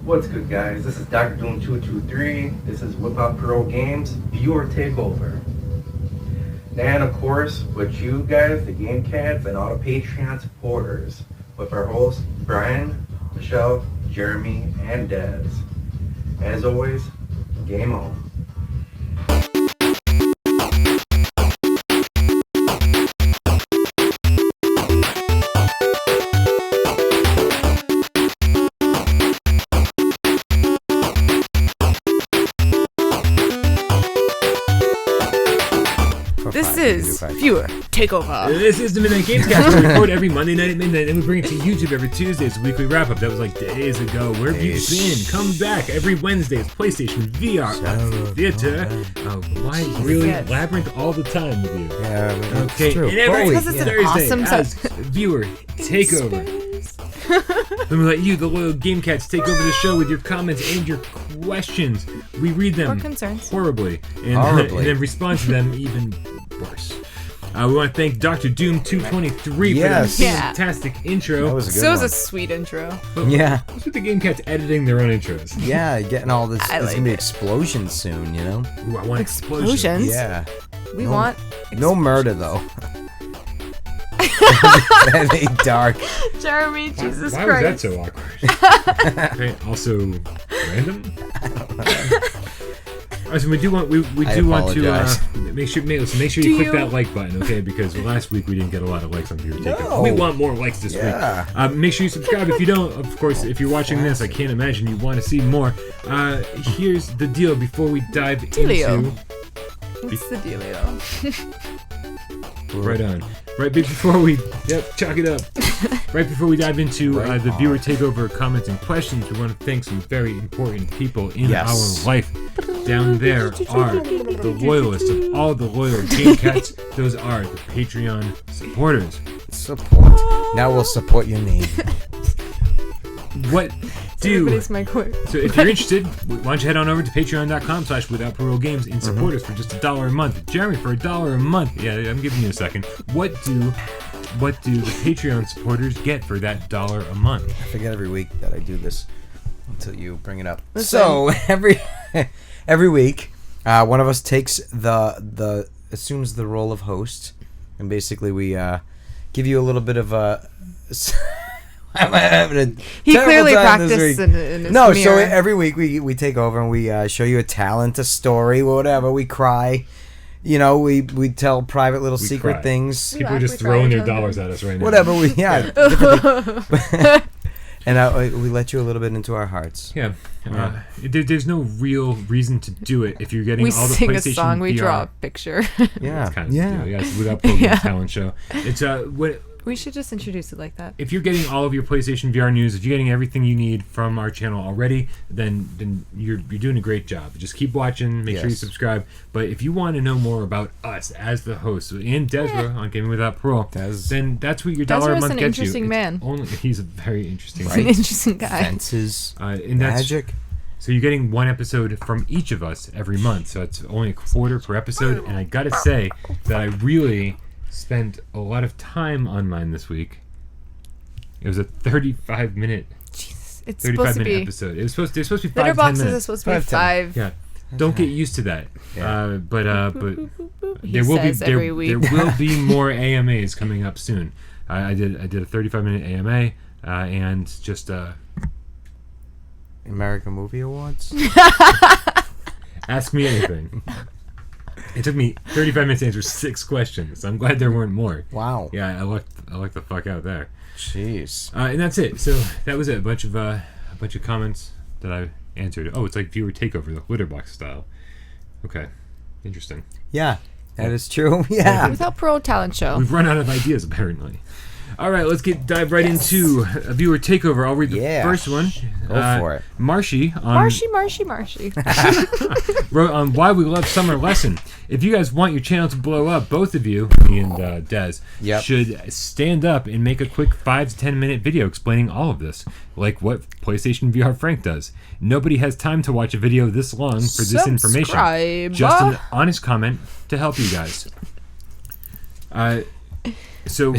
What's good, guys? This is Dr. Doom 223. This is Whip Out Parole Games Viewer Takeover. And of course, with you guys, the Game Cats, and all the Patreon supporters, with our hosts Brian, Michelle, Jeremy, and Dez. As always, game on. This is Viewer Takeover. This is the Midnight Gamescast. We record every Monday night at midnight, and we bring it to YouTube every Tuesday. It's a weekly wrap-up. That was like days ago. Where have you been? Come back every Wednesday. It's PlayStation VR Theater. Oh, why really Labyrinth all the time with you? Yeah, okay. True. And every Because it's an Thursday, awesome as Viewer Takeover. Then we let you, the loyal Game Cats, take over the show with your comments and your questions. We read them Or concerns. horribly, and then respond to them even worse. We want to thank Dr. Doom 223 for that fantastic intro. That was a good So it was one. a sweet intro. Yeah. What's with the Game Cats editing their own intros? Yeah, getting all this. I There's like gonna be it. explosions soon, you know? Ooh, I want explosions. Explosions? Yeah. We want No murder, though. That ain't dark. Jeremy, Jesus Why was that Christ. so awkward? Okay, also random? Alright, so we do want to make sure you click that like button, okay? Because last week we didn't get a lot of likes on Viewer Takeover. No. We want more likes this week. Make sure you subscribe if you don't. Of course, if you're watching this, I can't imagine you want to see more. Here's the deal before we dive into. What's the dealio? Right on. Right before we... Yep, chalk it up. Right before we dive into the Viewer Takeover comments and questions, we want to thank some very important people in our life. Down there are the loyalists of all the loyal Game Cats. Those are the Patreon supporters. Support. Now we'll support your name. What do... Everybody's my quote. So if you're interested, why don't you head on over to patreon.com/withoutparolegames and support us for just $1 a month. Jeremy, for $1 a month. Yeah, I'm giving you a second. What do the Patreon supporters get for that $1 a month? I forget every week that I do this until you bring it up. Listen. So every week, one of us assumes the role of host, and basically we give you a little bit of a. I'm having a He terrible clearly time this practiced week. in his No, mirror. so every week we take over and we show you a talent, a story, whatever. We cry. You know, we tell private little secret cry. things. People are just throwing their dollars at us right now. Whatever and we let you a little bit into our hearts. Yeah. There's no real reason to do it if you're getting We all the sing a PlayStation song, we VR. draw a picture. Yeah. That's kind of the deal. Yeah, it's without program talent show. It's We should just introduce it like that. if you're getting all of your PlayStation VR news, if you're getting everything you need from our channel already, then you're doing a great job. Just keep watching, make sure you subscribe. But if you want to know more about us as the hosts and Desra on Gaming Without Parole, then that's what your $1 a Desra's month an gets you. interesting man. He's a very interesting He's man. an interesting guy. Fences, And that's magic. So you're getting one episode from each of us every month. So it's only a quarter per episode. And I gotta say that I really spent a lot of time on mine this week. It was a 35-minute Jesus, it's supposed to be. episode. They're supposed to be 5 Litter 10 boxes minutes. are supposed to be 5, 10. 5. Yeah. Don't get used to that. Yeah. But He there will be says every week. there will be more AMAs coming up soon. I did a 35-minute AMA and just American Movie Awards. ask me anything. It took me 35 minutes to answer 6 questions. I'm glad there weren't more. Wow. Yeah, I lucked the fuck out there. Jeez. And that's it. So that was it. A bunch of comments that I answered. Oh, it's like Viewer Takeover, the litter box style. Okay, interesting. Yeah, that is true. Yeah. Without Parole Talent Show. We've run out of ideas apparently. All right, let's dive right into a Viewer Takeover. I'll read the first one. Go for it. Marshy wrote on Why We Love Summer Lesson. If you guys want your channel to blow up, both of you, me and Dez, should stand up and make a quick 5 to 10 minute video explaining all of this, like what PlayStation VR Frank does. Nobody has time to watch a video this long for this information. Just an honest comment to help you guys. So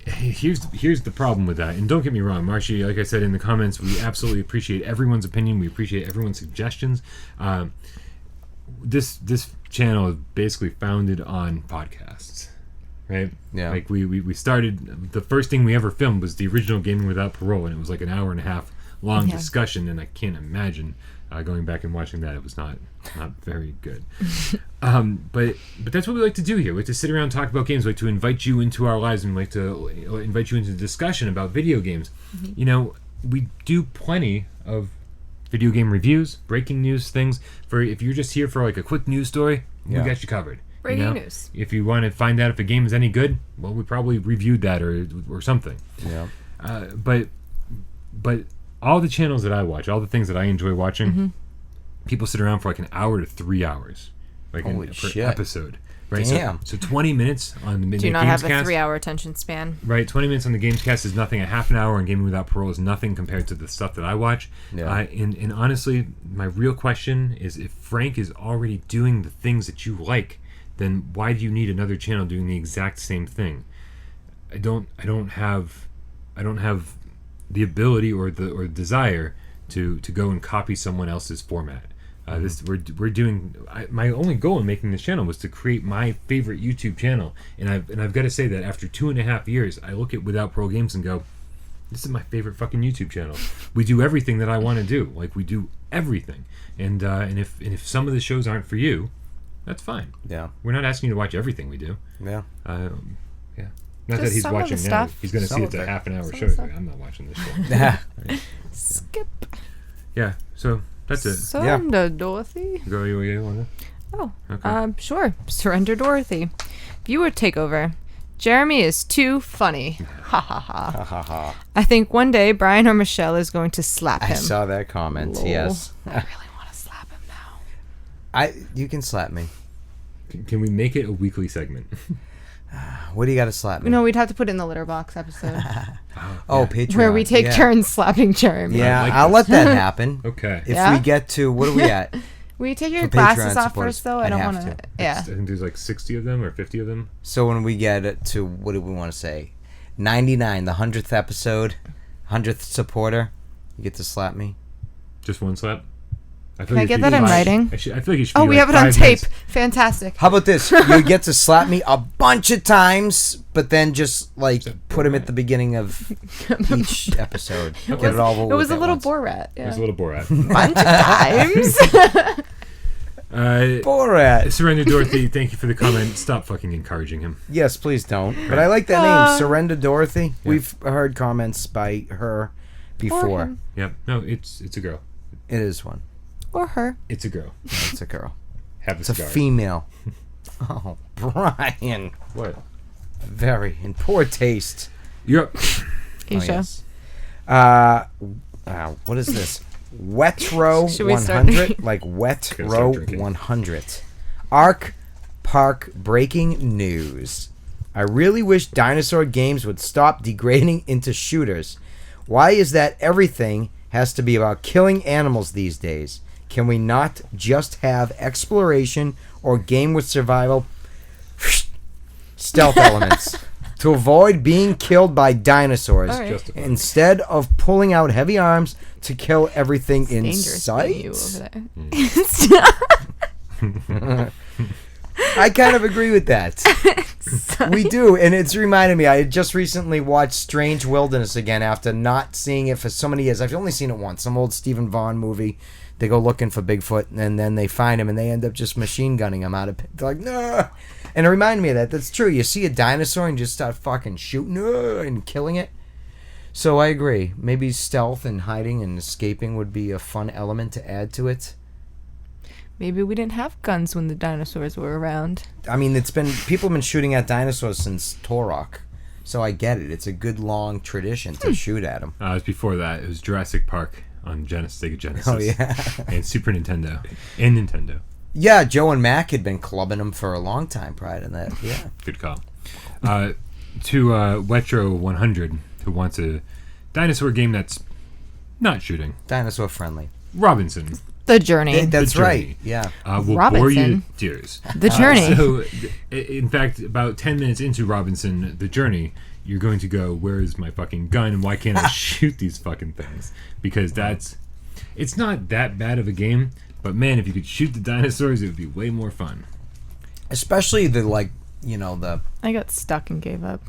here's the problem with that. And don't get me wrong, Marshy, like I said in the comments, we absolutely appreciate everyone's opinion. We appreciate everyone's suggestions. This channel is basically founded on podcasts, right? Yeah. Like we started, the first thing we ever filmed was the original Gaming Without Parole, and it was like an hour and a half long discussion, and I can't imagine going back and watching that. It was not very good. But that's what we like to do here. We like to sit around and talk about games. We like to invite you into our lives, and we like to invite you into the discussion about video games. Mm-hmm. You know, we do plenty of video game reviews, breaking news things. For if you're just here for like a quick news story, we got you covered. Breaking news. If you want to find out if a game is any good, well, we probably reviewed that or something. Yeah. But all the channels that I watch, all the things that I enjoy watching, people sit around for like an hour to 3 hours, like per episode. Right? Damn. So 20 minutes on the Do not have a 3-hour attention span. Right, 20 minutes on the Gamescast is nothing. A half an hour on Gaming Without Parole is nothing compared to the stuff that I watch. Yeah. And honestly, my real question is, if Frank is already doing the things that you like, then why do you need another channel doing the exact same thing? I don't have the ability or the desire to go and copy someone else's format. We're doing. My only goal in making this channel was to create my favorite YouTube channel, and I've got to say that after 2.5 years, I look at Without Parole Games and go, this is my favorite fucking YouTube channel. We do everything that I want to do. Like, we do everything, and if some of the shows aren't for you, that's fine. Yeah, we're not asking you to watch everything we do. Yeah. Not Just that he's some of watching the now. stuff. He's going to see it's a half an hour show. He's like, I'm not watching this show. Skip. Yeah. So that's it. Surrender, Dorothy. Go. You want to? Oh. Okay. Sure. Surrender, Dorothy. Viewer takeover. Jeremy is too funny. Ha ha ha. Ha ha ha. I think one day Brian or Michelle is going to slap him. I saw that comment. Lol. Yes. I really want to slap him now. You can slap me. Can we make it a weekly segment? What do you got to slap me? No, we'd have to put it in the litter box episode. Patreon. Where we take turns slapping Jeremy. Yeah, like I'll this. let that happen. Okay. If we get to, what are we at? Will you take your For glasses Patreon off supporters, first, though? I I'd don't have want to. to. Yeah. I think there's like 60 of them or 50 of them. So when we get it to, what do we want to say? 99, the 100th episode, 100th supporter, you get to slap me. Just one slap? Can I get that in writing? I feel like it should Oh, be we like have it on 5 tape. minutes. Fantastic. How about this? You get to slap me a bunch of times, but then just like put him at the beginning of each episode. Get it all over It was with a little once. Borat. It Yeah. was a little Borat. Bunch of times. Borat. Surrender Dorothy, thank you for the comment. Stop fucking encouraging him. Yes, please don't. But I like that name, Surrender Dorothy. Yeah. We've heard comments by her before. Yep. No, it's a girl. It is one. Or her. It's a girl. No, it's a girl. Have It's a female. Oh, Brian. What? Very in poor taste. Yep. Asia. Oh, yes. What is this? Wetro Should we start 100? drinking? Like Gotta Wetro start drinking. 100. Arc Park breaking news. I really wish dinosaur games would stop degrading into shooters. Why is that everything has to be about killing animals these days? Can we not just have exploration or game with survival stealth elements to avoid being killed by dinosaurs Right. instead of pulling out heavy arms to kill everything in Dangerous sight? being you over there. I kind of agree with that. We do, and it's reminded me. I had just recently watched Strange Wilderness again after not seeing it for so many years. I've only seen it once. Some old Stephen Vaughn movie. They go looking for Bigfoot, and then they find him, and they end up just machine gunning him out of. They're like, no. And it reminded me of that. That's true. You see a dinosaur and just start fucking shooting and killing it. So I agree. Maybe stealth and hiding and escaping would be a fun element to add to it. Maybe we didn't have guns when the dinosaurs were around. I mean, people have been shooting at dinosaurs since Turok, so I get it. It's a good long tradition to shoot at them. It was before that. It was Jurassic Park on Sega Genesis. Oh yeah, and Super Nintendo and Nintendo. Yeah, Joe and Mac had been clubbing them for a long time prior to that. Yeah, Good call. To Wetro 100, who wants a dinosaur game that's not shooting. dinosaur friendly. Robinson, The Journey. That's The Journey. right. Yeah. Will Robinson. bore you to tears. The Journey. So, in fact, about 10 minutes into Robinson, The Journey, you're going to go, where is my fucking gun and why can't I shoot these fucking things? Because it's not that bad of a game, but man, if you could shoot the dinosaurs, it would be way more fun. Especially the I got stuck and gave up.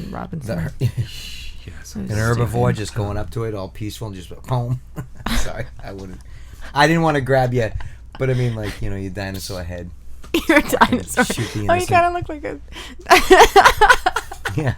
Robinson. Yes. an herbivore just going up to it all peaceful and just boom. Sorry, I didn't want to grab you, but I mean your dinosaur head. You're a dinosaur. Shoot the Oh, you innocent. kind of look like a... Yeah.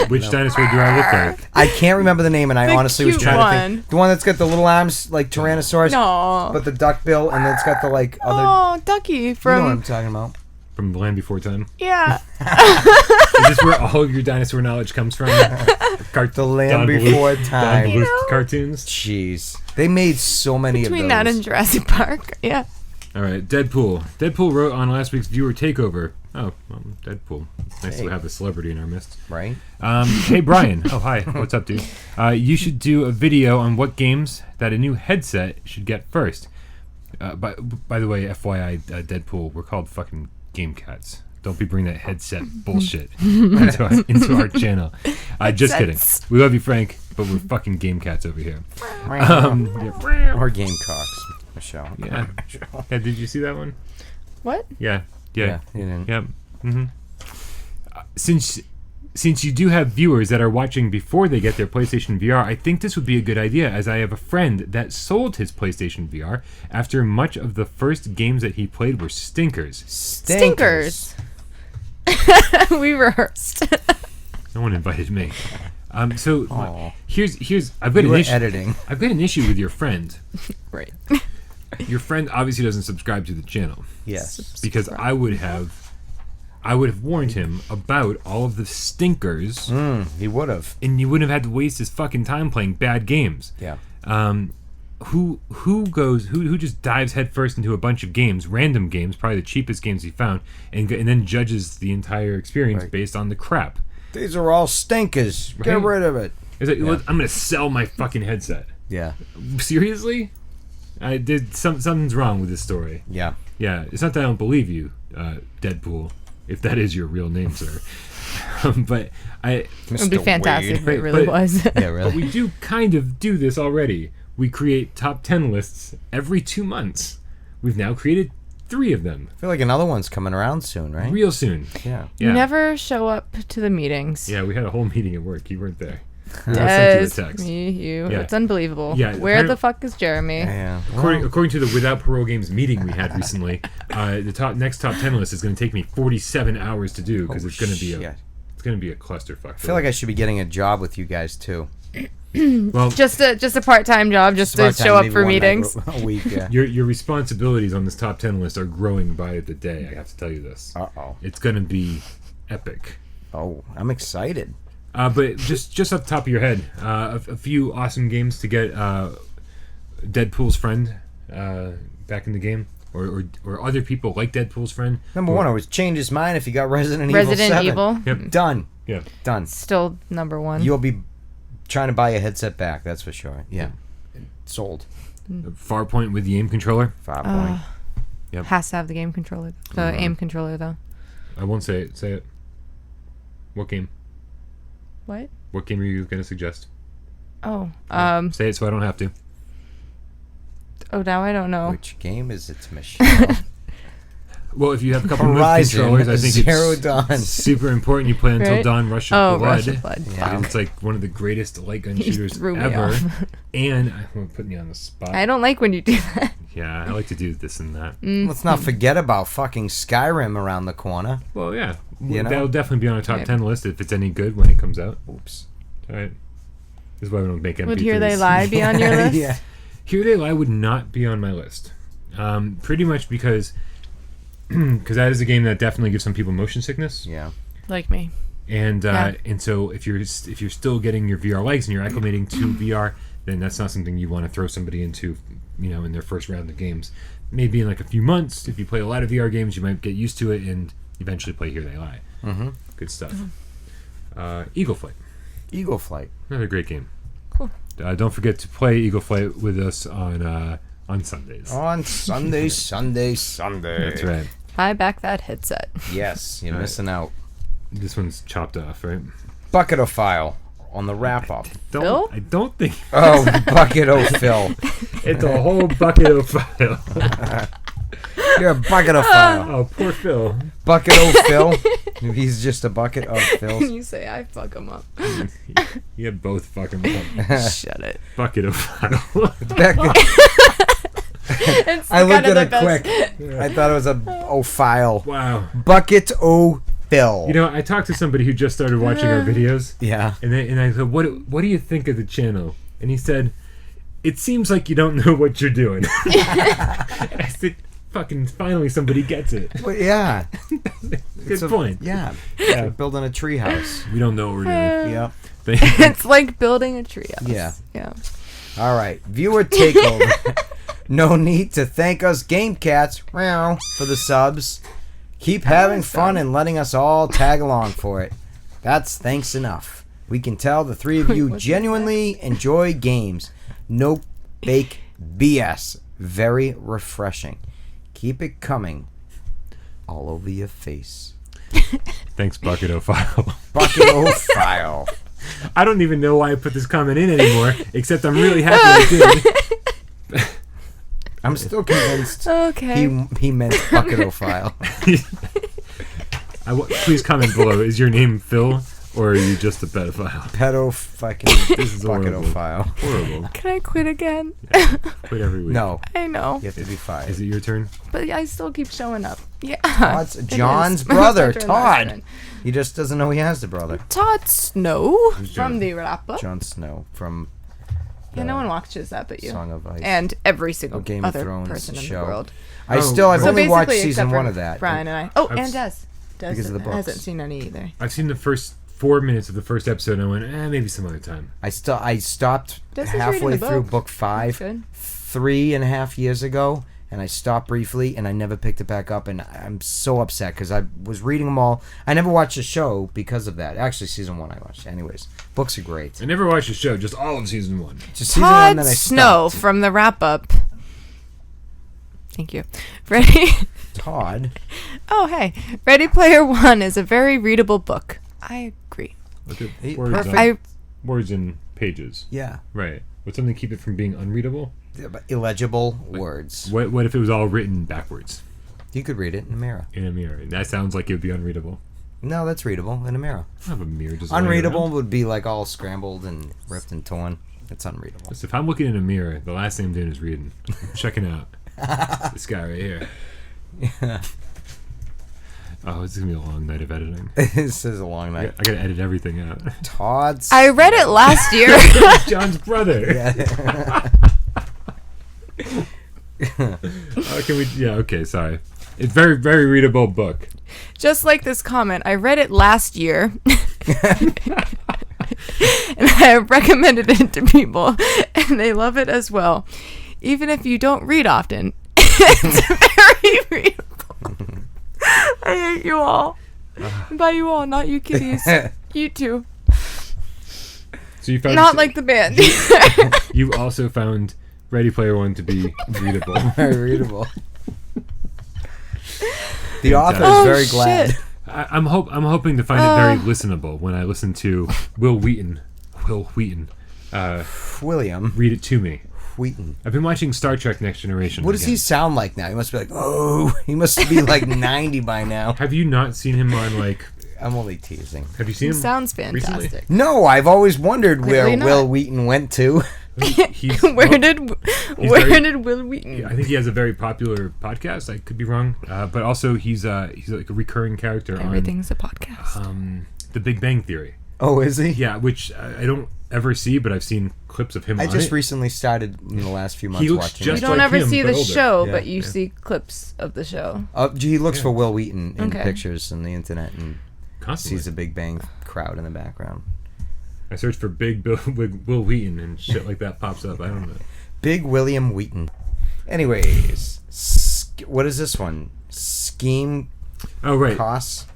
Which dinosaur do I look like? I can't remember the name, and I The honestly was cute trying to one. think. The one that's got the little arms like Tyrannosaurus, No. but the duck bill, and it's got the other. Oh, Ducky You know what from... I'm talking about? From Land Before Time? Yeah. Is this where all of your dinosaur knowledge comes from? The Land Before Time. You know? Cartoons? Jeez, they made so many Between of that those. and Jurassic Park. Yeah. All right, Deadpool. Deadpool wrote on last week's viewer takeover. Oh, well, Deadpool. Nice Hey. to have a celebrity in our midst. Right? Hey, Brian. Oh, hi. What's up, dude? You should do a video on what games that a new headset should get first. By the way, FYI, Deadpool, we're called fucking game cats. Don't be bringing that headset bullshit into our channel. Just kidding. Headsets. We love you, Frank, but we're fucking game cats over here. Or Gamecocks, Michelle. Yeah. Yeah. Did you see that one? What? Yeah. Yeah, you didn't. Yep. Mm-hmm. Since you do have viewers that are watching before they get their PlayStation VR, I think this would be a good idea, as I have a friend that sold his PlayStation VR after much of the first games that he played were stinkers. Stinkers. We rehearsed. No one invited me. So Aw. here's I've got You an were issue. editing. I've got an issue with your friend. Right. Your friend obviously doesn't subscribe to the channel Yes. because I would have warned him about all of the stinkers. He would have. And you wouldn't have had to waste his fucking time playing bad games. Yeah. Who just dives headfirst into a bunch of games, random games, probably the cheapest games he found, and then judges the entire experience Right. based on the crap? These are all stinkers. Get Right. rid of it. It's like, Yeah. I'm gonna sell my fucking headset. Yeah. Seriously? Something's wrong with this story. Yeah. Yeah, it's not that I don't believe you, Deadpool, if that is your real name, sir. But It would be fantastic if it really But- was. Yeah, But really. we do kind of do this already. We create top 10 lists every 2 months. We've now created 3 of them. I feel like another one's coming around soon, right? Real soon. Yeah. Yeah. You never show up to the meetings. Yeah, we had a whole meeting at work. You weren't there. I sent you a text. Me, you. Yeah. It's unbelievable. Yeah, Where the fuck is Jeremy? Yeah. According to the Without Parole Games meeting we had recently, the next top 10 list is going to take me 47 hours to do because it's going to be a clusterfuck. I feel like I should be getting a job with you guys too. well, Just a part-time job, just to show up for meetings. A week. Yeah. your responsibilities on this top 10 list are growing by the day. I have to tell you this. Uh-oh. It's going to be epic. Oh, I'm excited. But just off the top of your head, a few awesome games to get Deadpool's friend back in the game, or other people like Deadpool's friend. Number one, I would change his mind if he got Resident Evil 7. Resident Evil, Yep. Done. Yeah. Done. still number one. You'll be trying to buy a headset back, that's for sure. Yeah. Sold. Farpoint with the aim controller. 5 point. Yep. Has to have the game controller, the aim controller though. I won't say it. Say it. What game? What? What game are you going to suggest? Oh, Say it so I don't have to. now I don't know. Which game is it, Michelle? Well, if you have a couple of Horizon controllers, I think Zero it's Dawn. super important you play Until Right? Dawn Rush Oh, of Blood. Rush of Blood. Yeah. It's like one of the greatest light gun You shooters threw me ever. off. And I'm putting you on the spot. I don't like when you do that. Yeah, I like to do this and that. Let's not forget about fucking Skyrim around the corner. Well, yeah. You know? That'll definitely be on a top Right. 10 list if it's any good when it comes out. Oops. All right. This is why we don't make MP3s. Would Here They Lie be on your list? Yeah. Here They Lie would not be on my list. Pretty much because that is a game that definitely gives some people motion sickness. Yeah. Like me. And Yeah. and so if you're still getting your VR legs and you're acclimating to VR, then that's not something you want to throw somebody into, in their first round of games. Maybe in like a few months, if you play a lot of VR games, you might get used to it and eventually play Here They Lie. Mm-hmm. Good stuff. Eagle Flight, Eagle Flight. another great game. Cool. Don't forget to play Eagle Flight with us on on Sundays. On Sunday. That's right. Buy back that headset. Yes, you're missing out. This one's chopped off, right? Bucketophile on the wrap-up. Phil? I don't think Oh, Bucketophil. it's a whole bucket of file. You're a Bucketophile. Oh, poor Phil. Bucketophil. He's just a bucket of Phils. You say I fuck him up. You have both fucking Shut it. bucket of file. It's I looked kind of at the it quick. best. I thought it was a file. Wow. Bucket o Phil. You know, I talked to somebody who just started watching our videos, Yeah. and I said, "What do you think of the channel?" And he said, "It seems like you don't know what you're doing." I said, "Fucking finally, somebody gets it." Well, yeah. Good point. Yeah. Yeah. Like building a treehouse. We don't know what we're doing. Yep. It's like building a treehouse. Yeah. Yeah. All right. Viewer takeover. No need to thank us Game Cats meow, for the subs. Keep having fun and letting us all tag along for it. That's thanks enough. We can tell the three of you What's genuinely enjoy games. No fake BS. Very refreshing. Keep it coming. All over your face. Thanks, Bucketophile. Bucketophile. I don't even know why I put this comment in anymore, except I'm really happy I did. I'm still convinced Okay. he meant Bucketophile. Please comment below. Is your name Phil, or are you just a pedophile? This is horrible. Bucketophile. Horrible. Can I quit again? Quit every week. No, I know. you have to be fired. Is it your turn? But I still keep showing up. Yeah. Todd's It John's is. brother, My turn, Todd. my turn. He just doesn't know he has the brother. Todd Snow Who's John? from the rapper. Jon Snow from Yeah, no one watches that but you. Song of Ice. And every single Game of other Thrones person in show. the world. I've So only watched basically, season except 1 for of that. Brian and I. Oh, I've and Des. Des because of the books. hasn't seen any either. I've seen the first 4 minutes of the first episode, and I went, maybe some other time. I stopped Des is reading halfway the through book. book 5 Good. 3.5 years ago, and I stopped briefly, and I never picked it back up, and I'm so upset because I was reading them all. I never watched the show because of that. Actually, season 1 I watched. Anyways, books are great. I never watched the show, just all of season 1. Just season 1, Todd then I Snow stopped. from the wrap up. Thank you. Ready? Todd. Oh, hey. Ready Player One is a very readable book. I agree. Look at Hey, words, perfect. words in pages. Yeah. Right. Would something keep it from being unreadable? Illegible words. What if it was all written backwards You could read it in a mirror. in a mirror? That sounds like it would be unreadable. No, that's readable in a mirror. I don't have a mirror just laying Unreadable around. would be like all scrambled and ripped and torn. It's unreadable. So if I'm looking in a mirror, the last thing I'm doing is reading. I'm checking out this guy right here. Oh, it's gonna be a long night of editing. This is a long I night. gotta edit everything out. Todd's. I read it last year. John's brother. Yeah. Can we? Yeah. Okay. Sorry. It's very, very readable book. Just like this comment, I read it last year. And I have recommended it to people, and they love it as well. Even if you don't read often, it's very readable. I hate you all. By you all, not you kitties. You two. So you found Not like the band. you also found Ready Player One to be readable. Very readable. The author is Oh, very glad. shit. I'm hoping to find it very listenable when I listen to Will Wheaton. William Read it to me. Wheaton. I've been watching Star Trek Next Generation. What does he again. sound like now? He must be like, oh, he must be like 90 by now. Have you not seen him on like? I'm only teasing. Have you seen He him? sounds recently? fantastic. No, I've always wondered where Clearly not. Will Wheaton went to. He's, Where well, did very- Will Wheaton? I think he has a very popular podcast. I could be wrong, but also he's like a recurring character Everything's a podcast. on The Big Bang Theory. Oh, is he? Yeah, which I don't ever see, but I've seen clips of him. I on just it. recently started in the last few months He looks watching just You it. don't like ever him, see but the older. show, Yeah. but you see clips of the show. He looks for Will Wheaton in Okay. pictures on the internet and Constantly. sees a Big Bang crowd in the background. I search for Big Will Wheaton and shit like that pops up. I don't know. Big William Wheaton. Anyways, what is this one? Scheme Oh right, Kos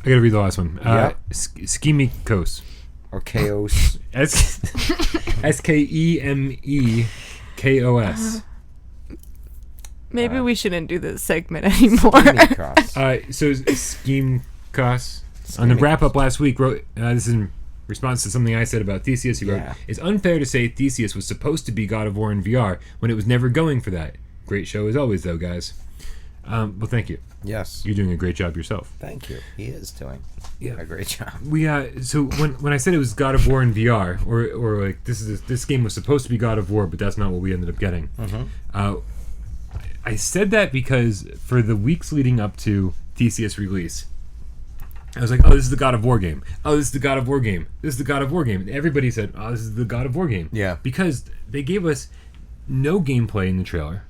I gotta read the last one. Yep. Skemikos. or Chaos? SKEMEKOS. Maybe we shouldn't do this segment anymore. Scheming cross. So Scheme Cross on the wrap up last week wrote this is in response to something I said about Theseus. He wrote, "It's unfair to say Theseus was supposed to be God of War in VR when it was never going for that. Great show as always, though, guys." Well, thank you. Yes. You're doing a great job yourself. Thank you. He is doing a great job. We so when I said it was God of War in VR, or like this game was supposed to be God of War, but that's not what we ended up getting. I said that because for the weeks leading up to Theseus release, I was like, "Oh, this is the God of War game. Oh, this is the God of War game. This is the God of War game." And everybody said, "Oh, this is the God of War game." Yeah. Because they gave us no gameplay in the trailer.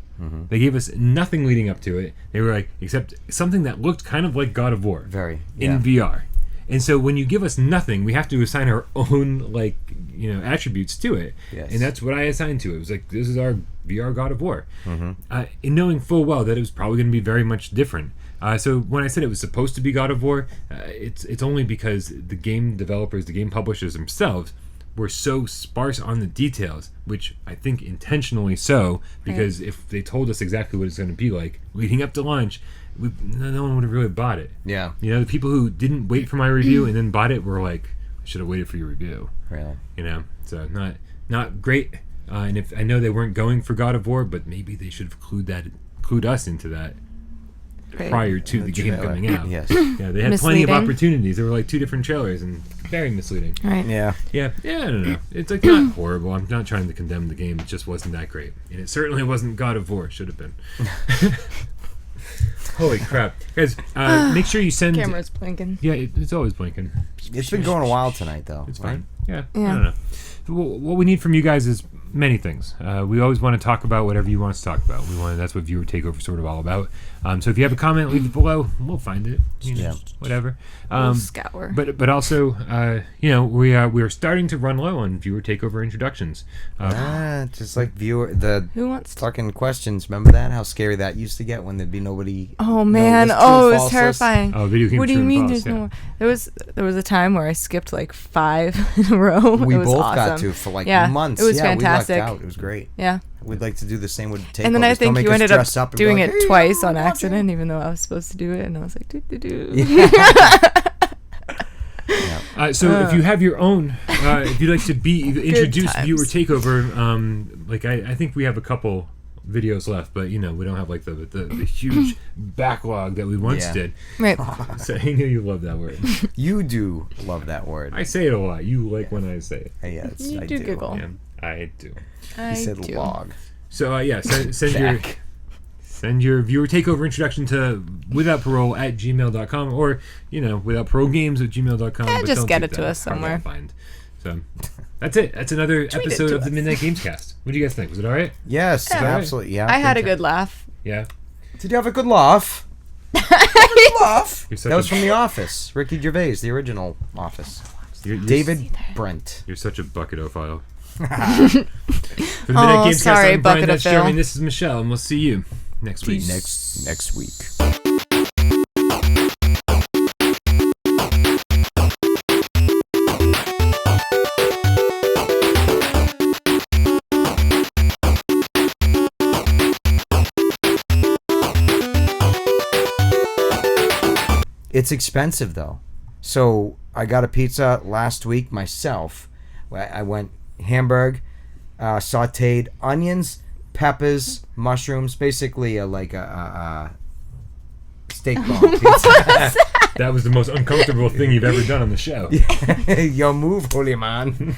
They gave us nothing leading up to it. They were like, except something that looked kind of like God of War. In VR. And so when you give us nothing, we have to assign our own attributes to it. Yes. And that's what I assigned to it. It was like, this is our VR God of War. In knowing full well that it was probably going to be very much different. So when I said it was supposed to be God of War, it's only because the game developers, the game publishers themselves, were so sparse on the details, which I think intentionally so, because if they told us exactly what it's going to be like leading up to launch, no one would have really bought it. Yeah. The people who didn't wait for my review and then bought it were like, I should have waited for your review. Really? So not great. And if I know they weren't going for God of War, but maybe they should have clued us into that prior to the game coming out. Yes. Yeah, they had plenty of opportunities. There were like 2 different trailers and very misleading. Right. Yeah, I don't know. It's like not horrible. I'm not trying to condemn the game. It just wasn't that great. And it certainly wasn't God of War. Should have been. Holy crap. Guys, make sure you send... Camera's blinking. Yeah, it's always blinking. It's been going a while tonight, though. It's fine. Yeah. I don't know. What we need from you guys is many things. We always want to talk about whatever you want us to talk about. That's what Viewer Takeover is sort of all about. So if you have a comment, leave it below. We'll find it. Whatever. We'll scour. But also, we are starting to run low on Viewer Takeover introductions. Just like Who wants to? fucking questions. Remember that? How scary that used to get when there'd be nobody. Oh man! No, true It and was false terrifying. Oh, video game What do you true and mean? false, There's no more? There was a time where I skipped like 5 in a row. We it was both awesome. got to for like months. It was fantastic. We lucked out. It was great. Yeah. We'd like to do the same with Takeovers. And then I think Don't you make us ended up dress and be doing like, it "Hey, twice I'm on watching." accident, even though I was supposed to do it, and I was like, do. So if you have your own, if you'd like to be introduced times. Viewer Takeover, I think we have a couple videos left, but we don't have like the huge backlog that we once did. Right. So I know you love that word. You do love that word. I say it a lot. You like when I say it. Hey, yes, You I do giggle. Yeah, I do. He said do. log. So send your Viewer Takeover introduction to withoutparole@gmail.com or withoutparolegames@gmail.com. But just don't get keep it to that us hard to somewhere. find. So that's it. That's another Tweet it episode to of the us. Midnight Gamescast. What do you guys think? Was it all right? Yes, Yeah. absolutely. Yeah. I had a time. good laugh. Yeah. Did you have a good laugh? Laugh. You're such That was a- from The Office. Ricky Gervais, the original Office. You're David Brent. You're such a bucketophile. For the Midnight Gamescast, sorry, I'm Brian, that's Bucketophile. Jeremy, and this is Michelle, and we'll see you next week. Next week. It's expensive though. So I got a pizza last week myself. I went Hamburg, sauteed onions, peppers, mushrooms, basically like a steak bone pizza. That was the most uncomfortable thing you've ever done on the show. Yo, move, holy man.